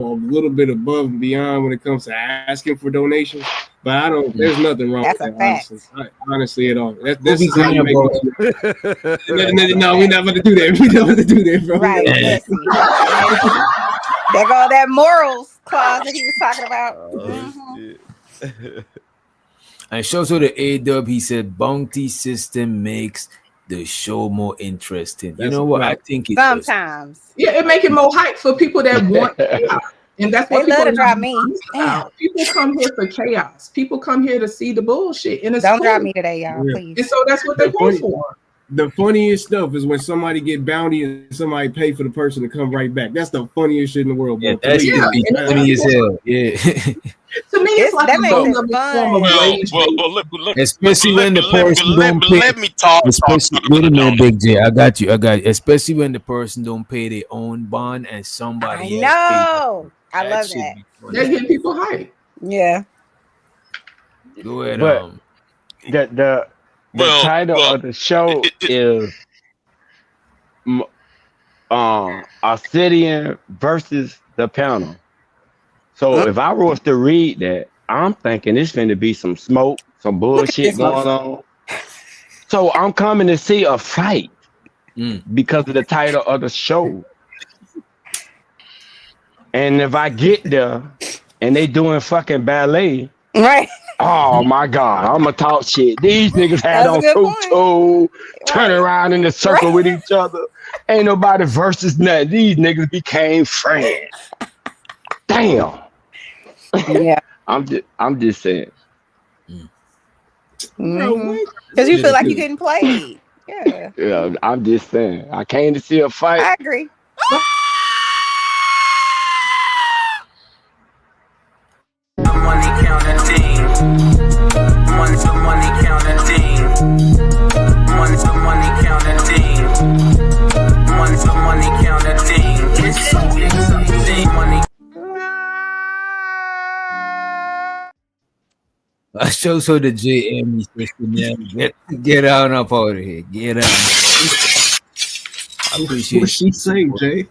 a little bit above and beyond when it comes to asking for donations. But I don't. There's nothing wrong with that. Honestly, at all. This is how you make money. No, we're not going to do that. We're not going to do that, bro. Right. There go that morals clause that he was talking about. And shows to the A-Dub, he said bounty system makes the show more interesting. You know what? I think it sometimes does. Yeah, it make it more hype for people that want chaos. And that's what they love to drop me. People come here for chaos. People come here to see the bullshit. And it's don't drop me today, y'all. Please. And so that's what they pay for. The funniest stuff is when somebody get bounty and somebody pay for the person to come right back. That's the funniest shit in the world, bro. Yeah, that's funny as hell. Yeah. To me, it's like that makes it fun. Look, especially when the person don't pay. Let me talk. Wait a minute, Big J. I got you. Especially when the person don't pay their own bond and somebody else. I love that. They get people hype. Yeah. Go ahead. But the title of the show is Obsidian versus the panel. So if I was to read that, I'm thinking it's going to be some smoke, some bullshit going on. So I'm coming to see a fight because of the title of the show. And if I get there and they doing fucking ballet, right? Oh my God, I'm gonna talk shit. These niggas had on tutu, turn around in the circle with each other. Ain't nobody versus nothing. These niggas became friends. Damn. Yeah. I'm just saying. Because you feel like you couldn't play. Yeah. Yeah, I'm just saying. I came to see a fight. I agree. Money counter team. Money counter team. Money counter team. Money counter team. Money. I show the JM get out up out of here. Get out. I appreciate what she saying, Jay.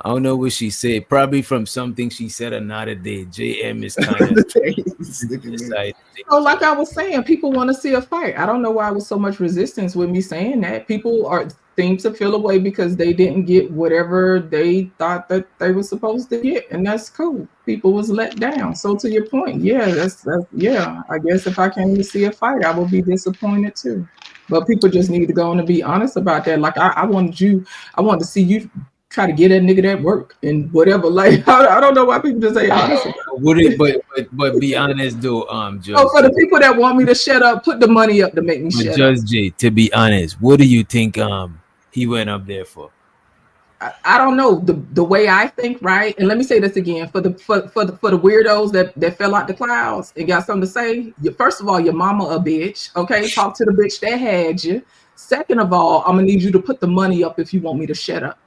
I don't know what she said. Probably from something she said another day. JM is kind of excited. So like I was saying, people want to see a fight. I don't know why there was so much resistance with me saying that. People seem to feel away because they didn't get whatever they thought that they were supposed to get, and that's cool. People was let down. So to your point, that's I guess if I came to see a fight, I would be disappointed too. But people just need to go on and be honest about that. Like I wanted to see you try to get that nigga that work and whatever. Like I don't know why people just say honest. Would it? But be honest though, Judge. Oh, for the people that want me to shut up, put the money up to make me shut up. Judge J, to be honest, what do you think he went up there for? I don't know the way I think, right? And let me say this again for the weirdos that fell out the clouds and got something to say. First of all, your mama a bitch. Okay, talk to the bitch that had you. Second of all, I'm gonna need you to put the money up if you want me to shut up.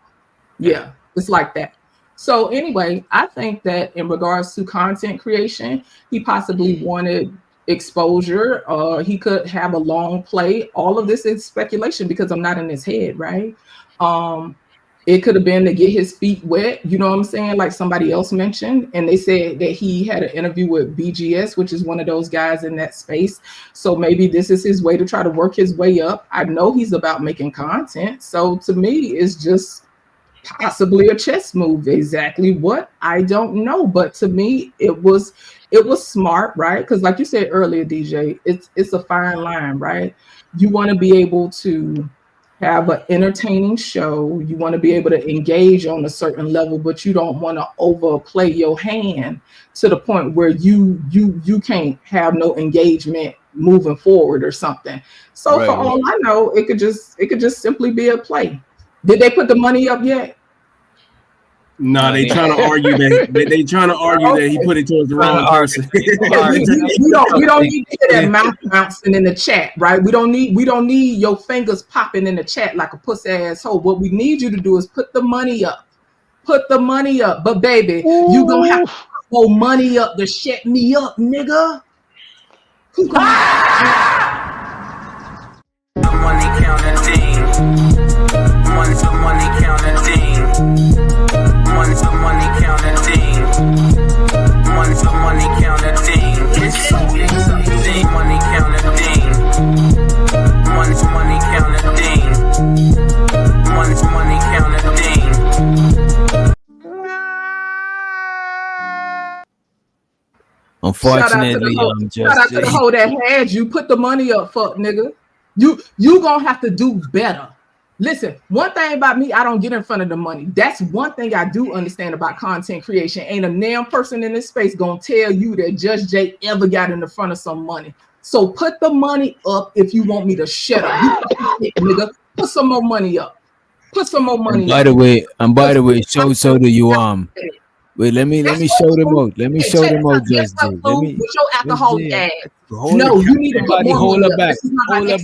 Yeah, it's like that. So anyway, I think that in regards to content creation, he possibly wanted exposure. He could have a long play. All of this is speculation because I'm not in his head, right? It could have been to get his feet wet, you know what I'm saying? Like somebody else mentioned, and they said that he had an interview with BGS, which is one of those guys in that space. So maybe this is his way to try to work his way up. I know he's about making content. So to me, it's just possibly a chess move. Exactly what? I don't know. But to me, it was smart, right? Because like you said earlier, DJ, it's a fine line, right? You want to be able to have an entertaining show. You want to be able to engage on a certain level, but you don't want to overplay your hand to the point where you can't have no engagement moving forward or something. So for all I know, it could just simply be a play. Did they put the money up yet? No, they trying to argue that they trying to argue that he put it towards the wrong person. we don't need to hear that mouth bouncing in the chat, right? We don't need your fingers popping in the chat like a pussy asshole. What we need you to do is put the money up. Put the money up. But baby, you gonna have to put money up to shut me up, nigga. Money counter team. Money counter team. Money Unfortunately, shout out to the hoe that had you. Put the money up, fuck nigga. You gonna have to do better. Listen, one thing about me, I don't get in front of the money. That's one thing I do understand about content creation. Ain't a damn person in this space gonna tell you that Just Jay ever got in the front of some money. So put the money up if you want me to shut up. You nigga, put some more money up. Put some more money up. By the way, so do you wait, let me show them out. Let me show them out, Just Jay. Let me with your alcoholic ass. No, you need to put more hold money her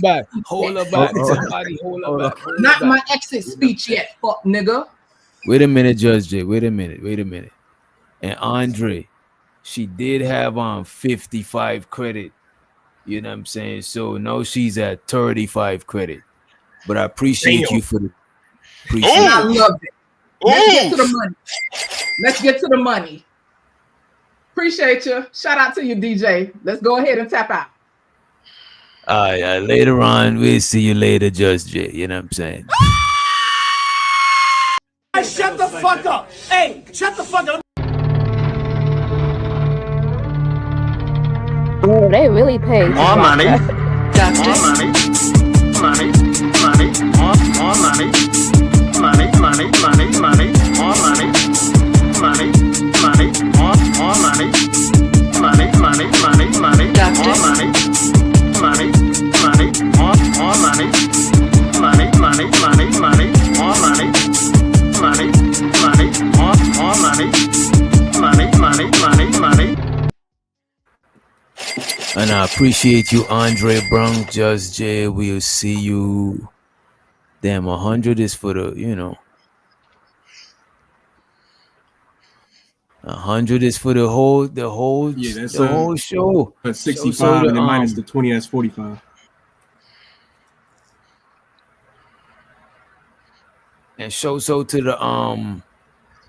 back. Hold her back. Somebody hold her back. Not my exit speech yet, fuck nigga. Wait a minute, Just Jay. Wait a minute. And Andre, she did have 55 credit. You know what I'm saying? So now she's at 35 credit. But I appreciate you for the I love it. Let's get to the money. Let's get to the money. Appreciate you. Shout out to you, DJ. Let's go ahead and tap out. Later on, we'll see you later, Just Jay. You know what I'm saying? Shut the fuck up. Hey, shut the fuck up. Oh, they really pay. More money. More money. Money. Money. More money. Money. Money. Money. Money. More money. Money. Money. More money. Money. Money. Money. Money. More money. Money. Money. More money. Money. Money. Money. Money. More money. Money. Money. More money. Money. Money. Money. Money. And I appreciate you, Andre Brown, Just Jay. We'll see you. Damn, 100 is for the, 100 is for the whole whole show. 65 and then minus the 20, that's 45. And show so to the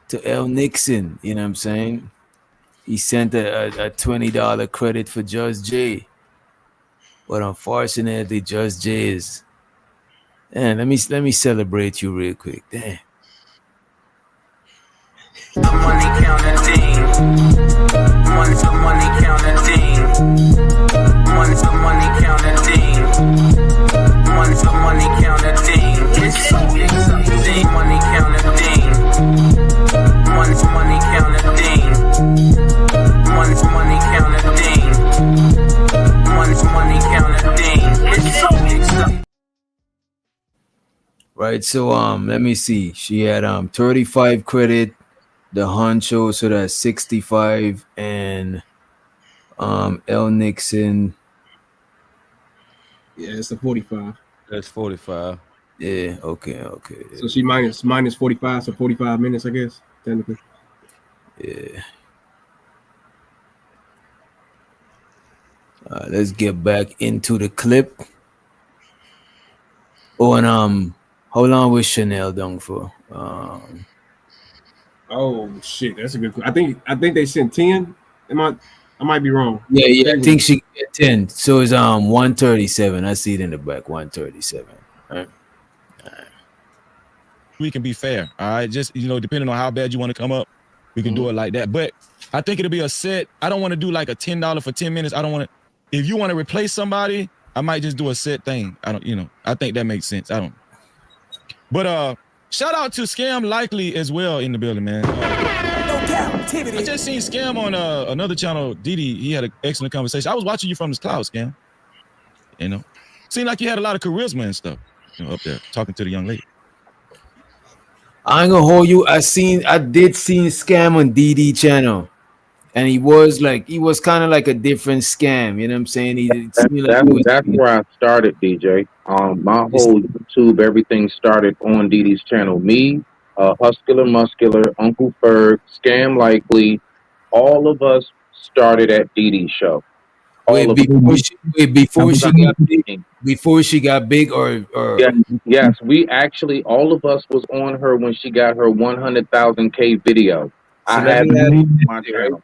to L Nixon, you know what I'm saying? He sent a $20 credit for Just Jay. But unfortunately, Just Jay is. Man, let me celebrate you real quick. Damn. The money counting team. Money to money counting team. Money to money counting team. Money to money counting team. It's so exciting. Money counting team. Money to money counting team. Money to money counting team. Money to money counting team. It's so exciting. Right, so let me see. She had 35 credit. The honcho, so that's 65, and L Nixon. Yeah, it's a 45. That's 45. Yeah, okay. So she minus 45, so 45 minutes, I guess, technically. Yeah. Let's get back into the clip. Oh, and how long was Chanel down for? Oh shit, that's a good question. I think they sent 10. I might be wrong. Yeah, I think she get 10. So it's 137. I see it in the back, 137. All right. We can be fair, all right? Just, depending on how bad you want to come up, we can do it like that. But I think it'll be a set. I don't want to do like a $10 for 10 minutes. I don't want to. If you want to replace somebody, I might just do a set thing. I think that makes sense. But shout out to Scam Likely as well in the building, man. I just seen Scam on another channel, Didi. He had an excellent conversation. I was watching you from this cloud, Scam. Seemed like you had a lot of charisma and stuff, up there talking to the young lady. I ain't gonna hold you. I did see Scam on DD channel, and he was kind of like a different Scam. You know what I'm saying? That's where I started, DJ. My whole YouTube, everything started on DD's channel. Me, Muscular, Uncle Ferg, Scam Likely, all of us started at DD's show. Before she got big, or yes, we actually, all of us was on her when she got her 100,000K video. I had my channel.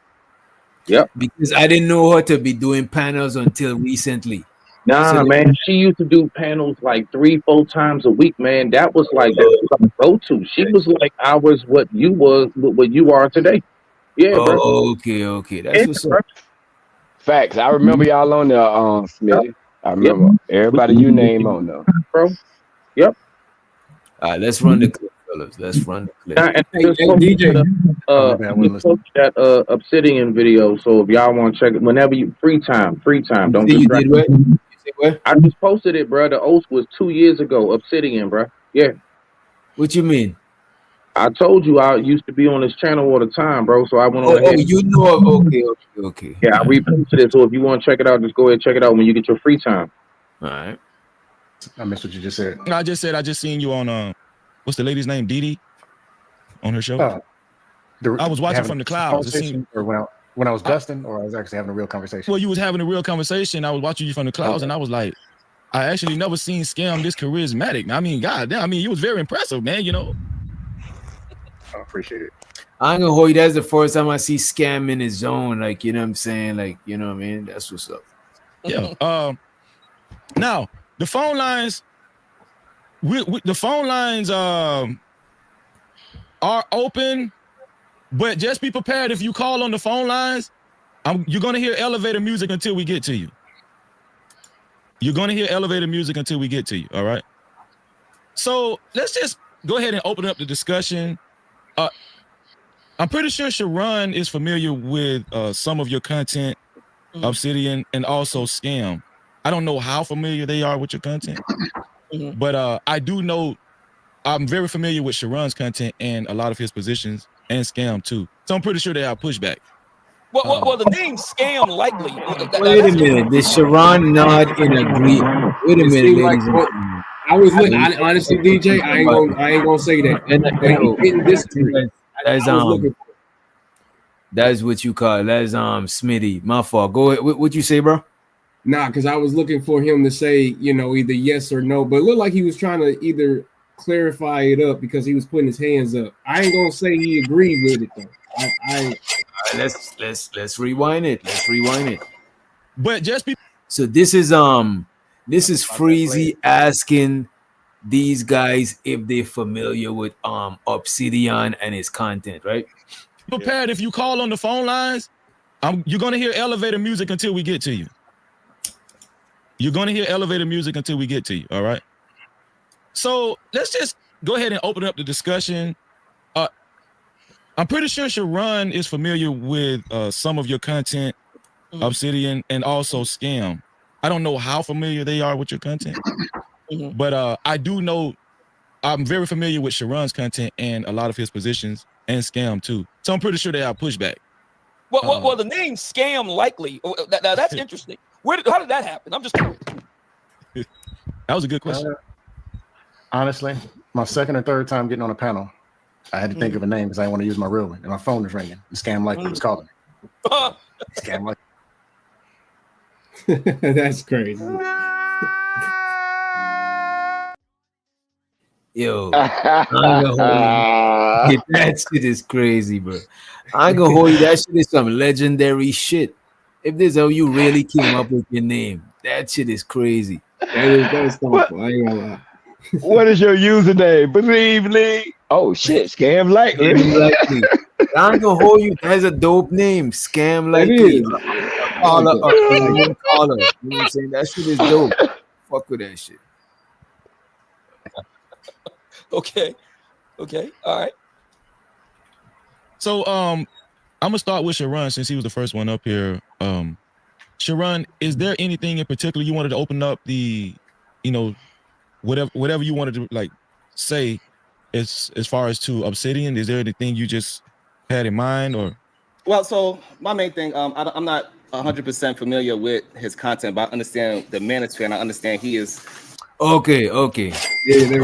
Yep. Because I didn't know her to be doing panels until recently. Nah, man, she used to do panels like 3-4 times a week, man. That was like a go-to. She was like ours, what you are today. Yeah, bro. Okay. That's what's up. Facts. I remember y'all on there, Smitty. I Yep. remember everybody you name on there. Bro. Yep. All right, let's run the clip, fellas. Let's run the clip. And Hey, DJ. I just posted that Obsidian video. So if y'all want to check it, whenever you free time, don't You distract. did what? You said what? I just posted it, bro. The oath was 2 years ago. Obsidian, bro. Yeah. What you mean? I told you I used to be on this channel all the time, bro. So I went on Oh, ahead. you know. Okay. Yeah, I reposted it. So if you want to check it out, just go ahead and check it out when you get your free time. All right. I missed what you just said. No, I just said I just seen you on what's the lady's name? Dee Dee on her show. I was watching from the clouds. It seemed, or when I was dusting, or I was actually having a real conversation. well, you was having a real conversation. I was watching you from the clouds, and I was like, I actually never seen Scam this charismatic. I mean, God damn, I mean, you was very impressive, man. You know. I appreciate it. I ain't gonna hold you. That's the first time I see Scam in his zone. Like, you know what I'm saying? Like, you know what I mean? That's what's up. Yeah. Now the phone lines. The phone lines are open, but just be prepared. If you call on the phone lines, you're gonna hear elevator music until we get to you. You're gonna hear elevator music until we get to you. All right. So let's just go ahead and open up the discussion. I'm pretty sure Sharon is familiar with some of your content, Obsidian, and also Scam. I don't know how familiar they are with your content, but I do know I'm very familiar with Sharon's content and a lot of his positions, and Scam too. So I'm pretty sure they have pushback. Well, the name Scam likely. Wait a minute. Did Sharon nod in agreement? Wait a minute, ladies and gentlemen. I was looking. Honestly, DJ, I ain't gonna say that. But he didn't disagree. That's what you call it. That's Smitty. My fault. Go ahead. What you say, bro? Nah, because I was looking for him to say, either yes or no, but it looked like he was trying to either clarify it up because he was putting his hands up. I ain't gonna say he agreed with it though. Let's rewind it. Let's rewind it. But just be so this is Freezy asking these guys if they're familiar with Obsidian and his content, right? Prepared. If you call on the phone lines, you're gonna hear elevator music until we get to you. You're gonna hear elevator music until we get to you. All right. So let's just go ahead and open up the discussion. I'm pretty sure Sharon is familiar with some of your content, Obsidian, and also Scam. I don't know how familiar they are with your content, but I do know I'm very familiar with Sharon's content and a lot of his positions, and Scam too. So I'm pretty sure they have pushback. Well, the name Scam likely. That's interesting. How did that happen? I'm just curious. That was a good question. Honestly, my second or third time getting on a panel, I had to think of a name because I didn't want to use my real one, and my phone was ringing. The Scam likely was calling me. Scam likely. That's crazy. Yo, that shit is crazy, bro. I ain't gonna hold you. That shit is some legendary shit. If this is how you really came up with your name, that shit is crazy. That's thoughtful. I ain't gonna lie. What is your username? Believe me. Oh shit, Scam likely. I ain't gonna hold you. That's a dope name. Scam likely. Caller. You know what I'm saying? That shit is dope. Fuck with that shit. Okay. All right. So I'm gonna start with Sharon since he was the first one up here. Sharon, is there anything in particular you wanted to open up the, whatever you wanted to like say as far as to Obsidian? Is there anything you just had in mind or? Well, so my main thing, I'm not 100% familiar with his content, but I understand the Manosphere, and I understand he is. Okay. Yeah, there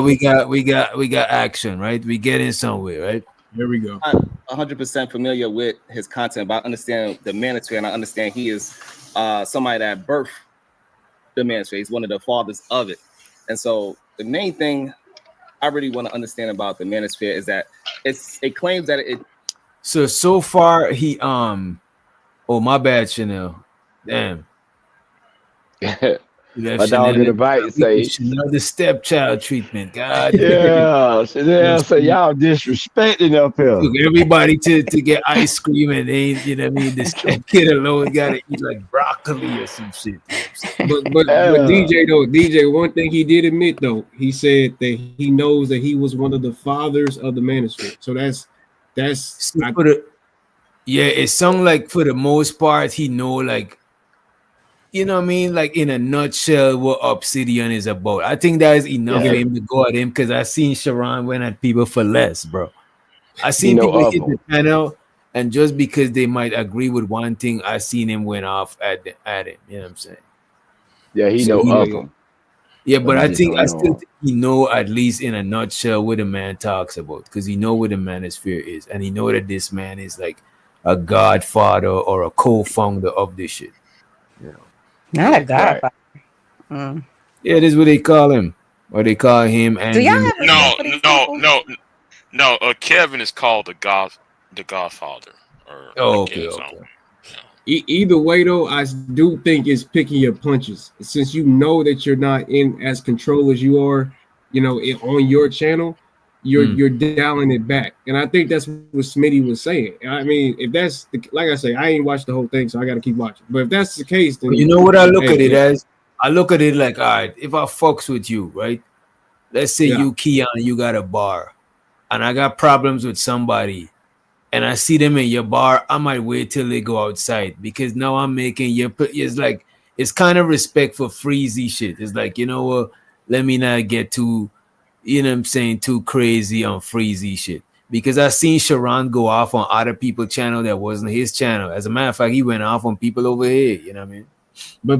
we go. We got action, right? We getting somewhere, right? There we go. I'm not 100% familiar with his content, but I understand the Manosphere, and I understand he is somebody that birthed the Manosphere. He's one of the fathers of it. And so the main thing I really want to understand about the Manosphere is that it claims that it. So far he oh my bad, Chanel. Damn. My dog in the bite say, another stepchild treatment. God yeah, so y'all disrespecting up here. Took everybody to get ice cream and they, you know what I mean? This kid alone got to eat like broccoli or some shit. But DJ, one thing he did admit though, he said that he knows that he was one of the fathers of the Manosphere. So it sounds like for the most part he know, like, you know what I mean, like in a nutshell what Obsidian is about. I think that is enough for him to go at him, because I seen Sharon went at people for less, bro. I seen people hit the panel, and just because they might agree with one thing, I seen him went off at him. You know what I'm saying? Yeah, he know of him. Yeah, but I still think he know at least in a nutshell what the man talks about, because he know what the Manosphere is, and he know that this man is like a godfather or a co-founder of this shit. You know, not a godfather. Right. Yeah, this is what they call him, or they call him. And no. Kevin is called the Godfather. Okay. Either way, though, I do think it's picking your punches. Since you know that you're not in as control as you are, you know, on your channel, you're dialing it back. And I think that's what Smitty was saying. I mean, if that's like I say, I ain't watched the whole thing, so I got to keep watching. But if that's the case, then you know what I look at it as? I look at it like, all right, if I fucks with you, right? Let's say you, Keon, you got a bar, and I got problems with somebody, and I see them in your bar, I might wait till they go outside, because now I'm making it's kind of respect for Freezy shit. It's like, you know what, let me not get too, you know what I'm saying, too crazy on Freezy shit. Because I seen Sharon go off on other people's channel that wasn't his channel. As a matter of fact, he went off on people over here, you know what I mean? But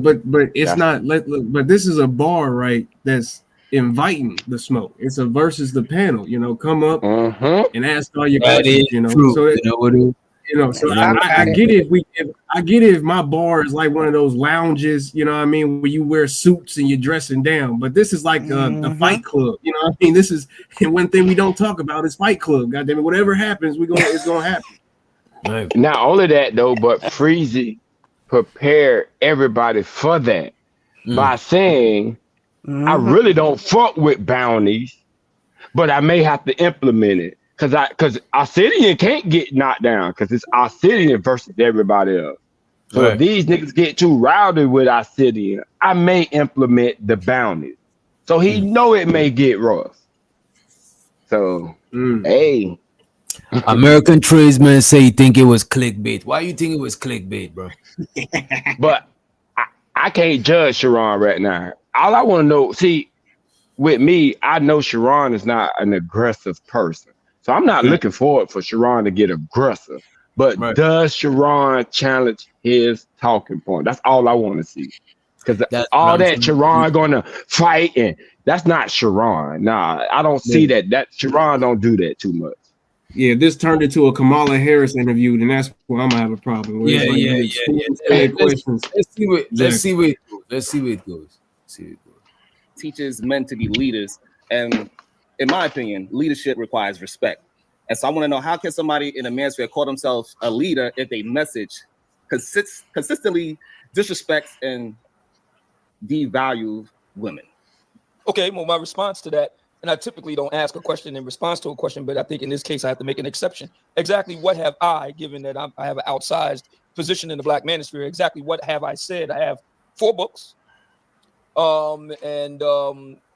it's not, but this is a bar, right, that's inviting the smoke. It's a versus the panel, you know, come up and ask all your questions, you know. True. So I get it. I get it if my bar is like one of those lounges, you know what I mean, where you wear suits and you're dressing down. But this is like a fight club, you know what I mean? This is, and one thing we don't talk about is Fight Club. God damn it, whatever happens, it's gonna happen. Not only that though, but Freezy prepared everybody for that by saying, I really don't fuck with bounties, but I may have to implement it because Obsidian can't get knocked down because it's Obsidian versus everybody else. So if these niggas get too rowdy with Obsidian, I may implement the bounties. So he know it may get rough. So hey. American tradesmen say he think it was clickbait. Why you think it was clickbait, bro? But I can't judge Sharon right now. All I want to know, see, with me, I know Sharon is not an aggressive person. So I'm not looking forward for Sharon to get aggressive. But does Sharon challenge his talking point? That's all I want to see. Because all that Sharon going to fight, and that's not Sharon. Nah, I don't see that Sharon don't do that too much. Yeah, if this turned into a Kamala Harris interview, then that's where I'm gonna have a problem. Yeah. Let's see where it goes. Teaches men to be leaders, and in my opinion, leadership requires respect. And so I want to know, how can somebody in a Manosphere call themselves a leader if they message consistently disrespects and devalue women? Okay, well, my response to that, and I typically don't ask a question in response to a question, but I think in this case I have to make an exception. Exactly what have I, given that I have an outsized position in the Black Manosphere, exactly what have I said? I have 4 books. And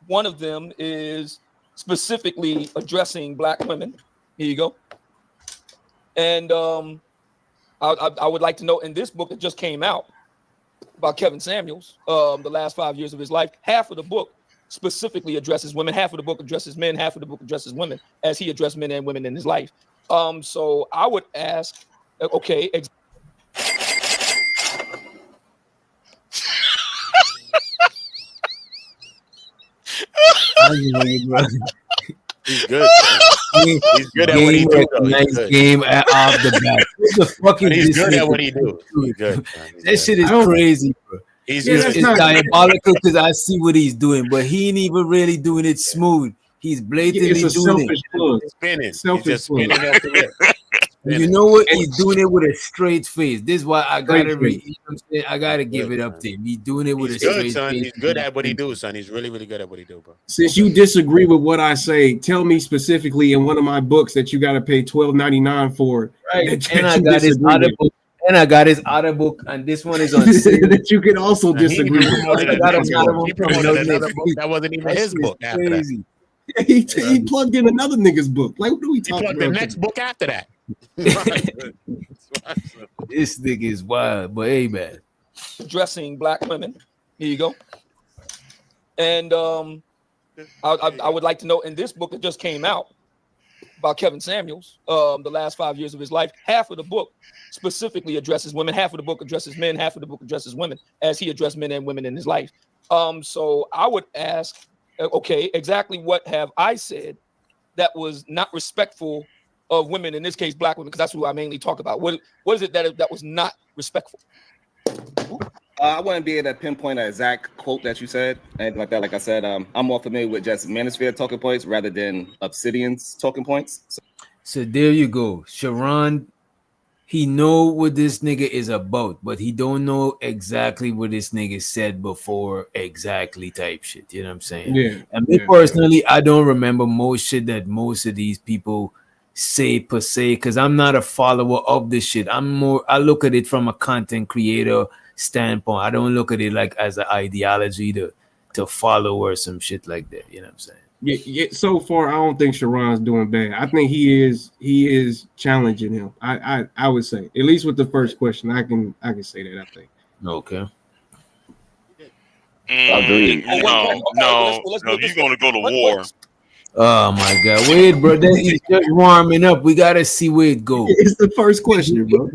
one of them is specifically addressing Black women. Here you go. And I would like to know, in this book that just came out about Kevin Samuels, the last 5 years of his life, half of the book specifically addresses women, half of the book addresses men, half of the book addresses women, as he addressed men and women in his life. So I would ask, okay. He's good. He's good at what he do. Nice game off the bat. What the fuck is he's this good nigga at what he do. He's good. That shit is crazy, bro. It's diabolical because I see what he's doing, but he ain't even really doing it smooth. He's blatantly doing it. Spinning. He's just spinning at the lip. You know what? He's doing it with a straight face. This is why I gotta I gotta give it up to him. He's doing it with a straight face. He's good at what he do, son. He's really, really good at what he do, bro. Since you disagree with what I say, tell me specifically in one of my books that you got to pay $12.99 for. Right, and I got his other book. And I got his other book, and this one is on sale. That you can also disagree with. He promoted another book that wasn't even his book. After that. He plugged in another nigga's book. Like, what are we talking about? The next book after that. This nigga is wild, but hey, man. Addressing black women. Here you go. And I would like to know, in this book that just came out about Kevin Samuels, the last 5 years of his life, half of the book specifically addresses women, half of the book addresses men, half of the book addresses women, as he addressed men and women in his life. So I would ask, okay, exactly what have I said that was not respectful of women, in this case, black women, because that's who I mainly talk about. What is it that was not respectful? I wouldn't be able to pinpoint an exact quote that you said, anything like that. Like I said, I'm more familiar with just Manosphere talking points rather than Obsidian's talking points. So there you go. Sharon, he know what this nigga is about, but he don't know exactly what this nigga said before exactly type shit. You know what I'm saying? Yeah. And me personally, I don't remember most shit that most of these people say per se, because I'm not a follower of this shit. I look at it from a content creator standpoint. I don't look at it like as an ideology to follow or some shit like that. You know what I'm saying? Yeah, so far I don't think Sharon's doing bad. I think he is challenging him. I would say, at least with the first question, I can say that. I think. Okay. Agreed. No, you're gonna go to war. Oh my God! Wait, bro, he's just warming up. We gotta see where it goes. It's the first question, bro.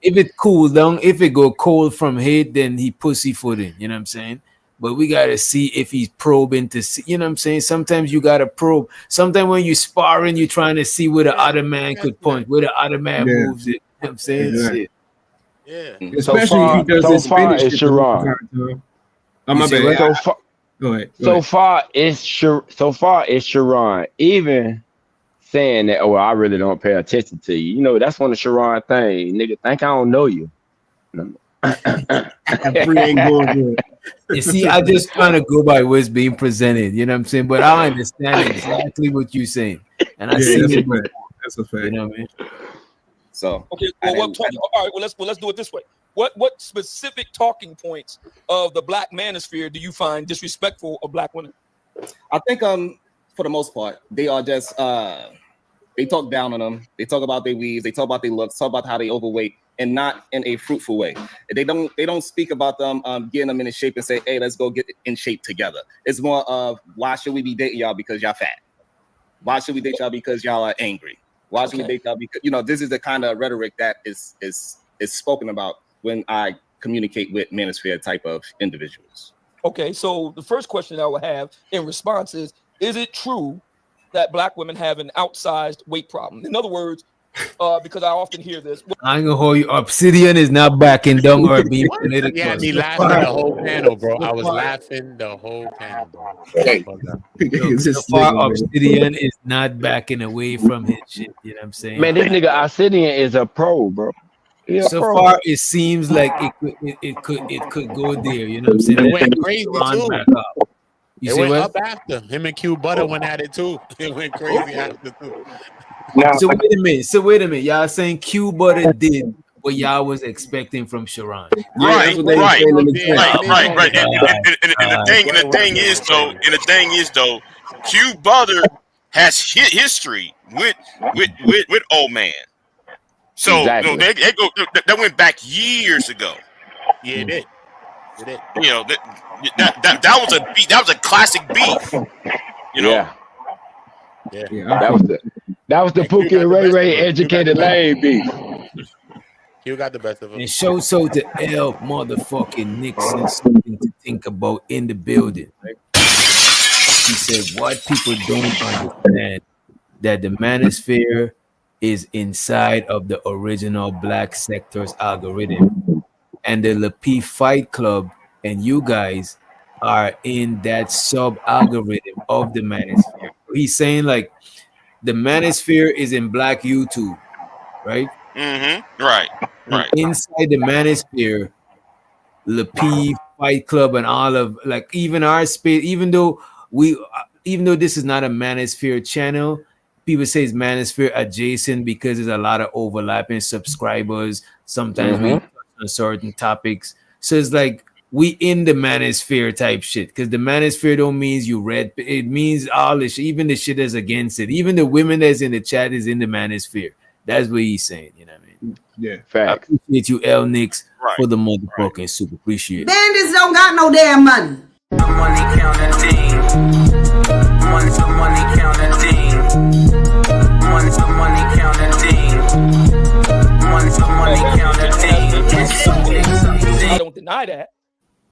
If it cools down, if it go cold from hate, then he pussyfooting. You know what I'm saying? But we gotta see if he's probing to see. You know what I'm saying? Sometimes you gotta probe. Sometimes when you sparring, you're trying to see where the other man could punch, where the other man moves it. You know what I'm saying? Exactly. Shit. Yeah. Especially if he does his finish. It's Sharon. My bad. Go ahead. So far, it's Sharon. Even saying that, oh, I really don't pay attention to you. You know, that's one of Sharon things. Nigga, think I don't know you. You see, I just trying to go by what's being presented. You know what I'm saying? But I understand exactly what you're saying, and I see it. That's a fact. You know what I mean? So okay. Well, all right. Well, let's do it this way. What specific talking points of the black manosphere do you find disrespectful of black women? I think for the most part, they are just they talk down on them. They talk about their weaves, they talk about their looks, talk about how they overweight, and not in a fruitful way. They don't speak about them getting them in shape and say, hey, let's go get in shape together. It's more of, why should we be dating y'all because y'all fat? Why should we date y'all because y'all are angry? Why should we date y'all because, you know, this is the kind of rhetoric that is spoken about when I communicate with manosphere type of individuals. Okay, so the first question I would have in response is it true that black women have an outsized weight problem? In other words, because I often hear this. I ain't gonna hold you. Obsidian is not backing down or being political. Yeah, me laughing the whole panel, bro. I was laughing the whole panel, bro. So far, Obsidian is not backing away from his shit. You know what I'm saying? Man, this nigga Obsidian is a pro, bro. So far, it seems like it could go there. You know what I'm saying? It went crazy too. You it see went what? up after him and Q Butter went at it too. It went crazy after too. So wait a minute. Y'all saying Q Butter did what y'all was expecting from Sharon? Right. And the thing is though, Q Butter has history with old man. So exactly. That went back years ago. Yeah, it did. You know that was a beef. That was a classic beef. You know. Yeah. That was the Pookie and Ray educated lane beef. You got the best of him. And show so to L motherfucking Nixon something to think about in the building. Right? He said, "What people don't understand that the manosphere is inside of the original Black Sector's algorithm, and the Lapi Fight Club and you guys are in that sub algorithm of the manosphere." He's saying like the manosphere is in Black YouTube, right? Mm-hmm. Right. And inside the Manosphere, Lapi, Fight Club, and all of like even our space, even though this is not a Manosphere channel, people say it's Manosphere adjacent because there's a lot of overlapping subscribers. Sometimes we touch on certain topics, so it's like we in the Manosphere type shit, because the Manosphere don't means you read, it means all the shit, even the shit that's against it, even the women that's in the chat is in the Manosphere. That's what he's saying, you know what I mean? Yeah, fact. I appreciate you, L Nix, for the motherfucking super. Appreciate it. Bandits don't got no damn money. Money counting team. Money counting team. Money counting team. Money counting team. I don't deny that.